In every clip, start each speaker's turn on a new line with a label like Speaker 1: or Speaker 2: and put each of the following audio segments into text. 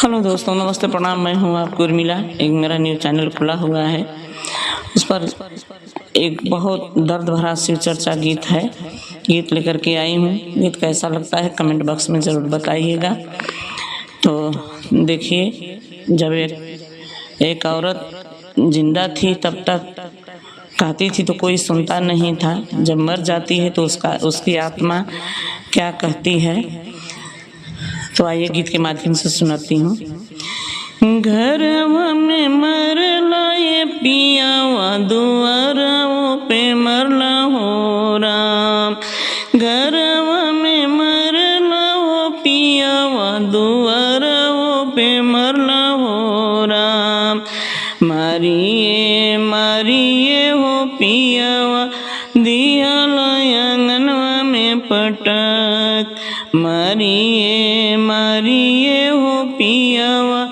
Speaker 1: Hello दोस्तों, नमस्ते, प्रणाम। मैं हूं आपको उर्मिला। एक मेरा न्यू चैनल खुला हुआ है, उस पर एक बहुत दर्द भरा शिव चर्चा गीत है। गीत लेकर के आई हूं। गीत कैसा लगता है कमेंट बॉक्स में ज़रूर बताइएगा। तो देखिए, जब एक औरत जिंदा थी तब तक कहती थी तो कोई सुनता नहीं था। जब मर जाती है तो उसकी आत्मा क्या कहती है, तो आइए गीत के माध्यम से सुनाती हूँ। घरवा में मरला ये पियावा, दुआरवा पे मरला हो राम। घरवा में मरला हो पियावा, दुआरवा पे मरला हो राम। मारिए मारिए हो पियावा, दियाला आंगनवा में पटक। मारिए मारिए हो पियावा,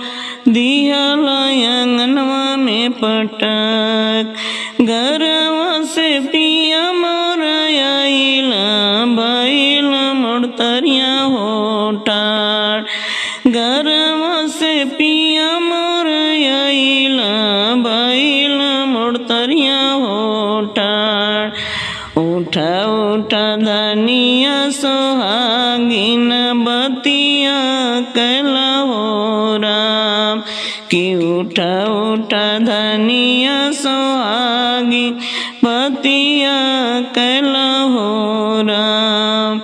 Speaker 1: दियाला आंगनवा में पटक। घरवा से पिया मोरा आइला, बाइला मोड़तरिया हो टार। घरवा से पिया मोरा आइला, बाइला मोड़तरिया हो टार। उठा उठा धनिया सोहागिन, बतिया कैला हो राम। कि उठा उठा धनिया सोहागिन, बतिया कैला हो राम।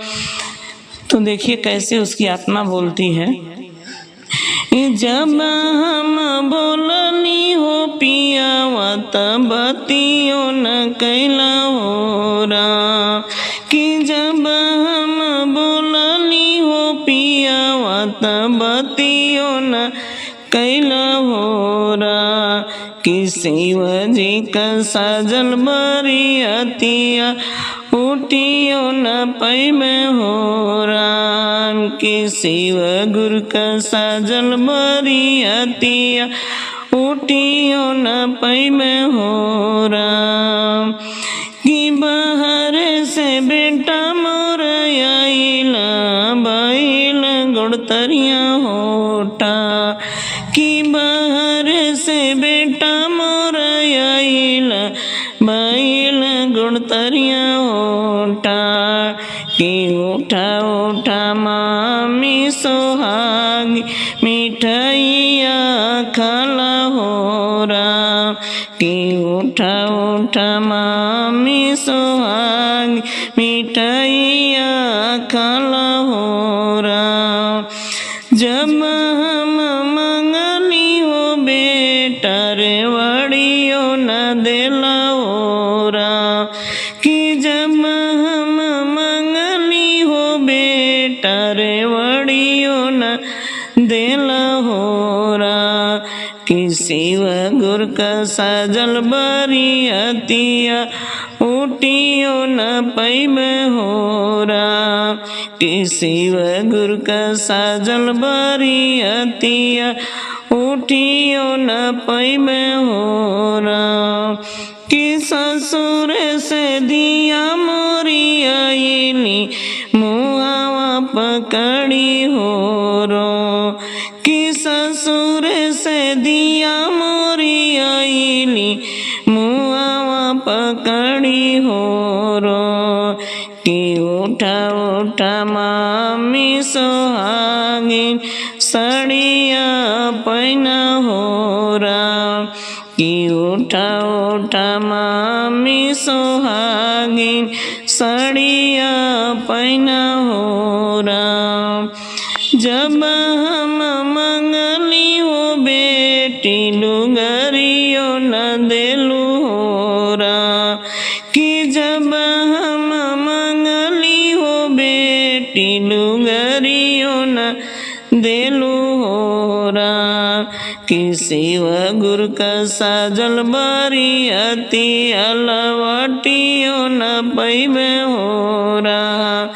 Speaker 1: तो देखिए कैसे उसकी आत्मा बोलती है। जब हम बोलनी हो पियावा, तब बतियो न कैला हो राम। कि जब हम बोलनी हो पियावा, तब बतियो न कैला हो राम। कि शिव जी का साजल बरियतिया, उठियो न पैमे हो राम। कि शिव गुरु का साजल बरियतिया, उठियो न पैमे हो राम। कि बाहर से बेटा मोर आइला, बाइला गुड़तरिया होटा। कि बाहर से बेटा मोर आइला, बाइला गुड़तरिया होटा। कि उठा उठा मामी सोहागी, मिठाइया खाला हो राम। कि उठा उठा मामी सोहागी, मिठाइया खाला हो राम। जब हम मंगली हो बेटा, रे वड़ियो न देला हो राम। कि जब हम मंगली हो बेटा, रे वड़ियो न देला हो राम। कि शिव गुरु का साजल बरियतिया, उठियो न पैमे हो राम। कि शिव गुरु का साजल बरियतिया, उठियो न पैमे हो राम। कि ससुर से दिया मोरी आइली, मुहावा पकड़ी हो रो। कि ससुर से दिया मोरी आइली, मुहावा पकड़ी हो रो। कि उठा उठा मामी सोहागिन, सड़िया पैना हो राम। कि उठा उठा मामी सोहागिन, सड़िया पैना हो राम। जब हम मंगली हो बेटी, लुगरियो न देलू हो राम। कि जब हम मंगली हो बेटी, लुगरियो न देलू हो राम। कि शिव गुरु का साजल बरियतिया, लवटियो न पैमे हो राम।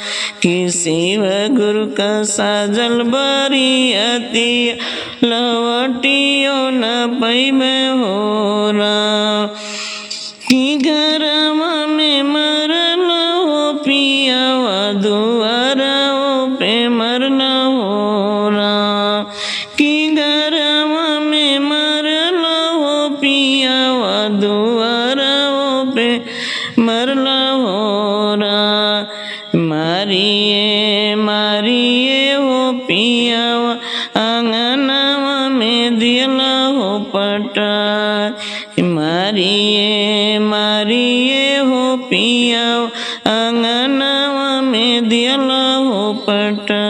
Speaker 1: कि शिव गुरु का साजल बरियतिया, लवटियो न पैमे हो राम। कि घरवा में मरला हो पियावा, दुआरवा पे मरला हो राम। कि घरवा में मरला हो पियावा दुआरवा पे मरला हो रा मारिए मारिए हो पियावा आंगनवा में दिला हो पटार मारिए मारिए हो पियावा आंगनवा में दिला हो पटार।